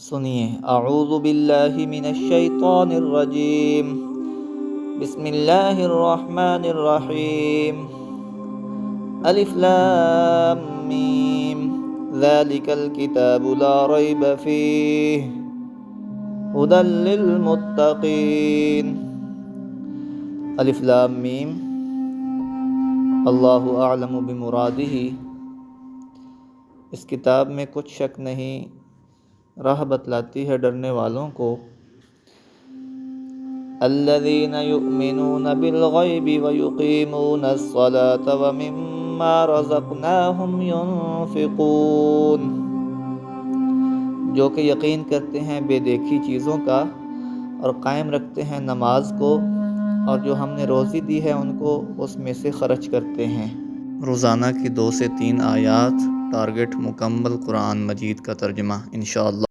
सुनिए। अऊज़ु बिल्लाहि मिनश शैतानिर रजीम। बिस्मिल्लाहिर रहमानिर रहीम। अलिफ लाम मीम। ज़ालिकल किताबु ला रैब फ़ीहि हुदल लिल मुत्तक़ीन। अलिफ लाम मीम। अल्लाहु अअलमु बिमुरादिही। इस किताब में कुछ शक नहीं, राह बतलाती है डरने वालों को। अल्लज़ीना युमिनून बिल-ग़ैबि व युक़ीमूनस-सलात व मिम्मा रज़क़नाहुम युनफ़िक़ून। जो कि यकीन करते हैं बेदेखी चीज़ों का और कायम रखते हैं नमाज को, और जो हमने रोज़ी दी है उनको उसमें से ख़र्च करते हैं। रोज़ाना की 2 से 3 आयात। टारगेट मुकम्मल कुरान मजीद का तर्जुमा इंशाअल्लाह।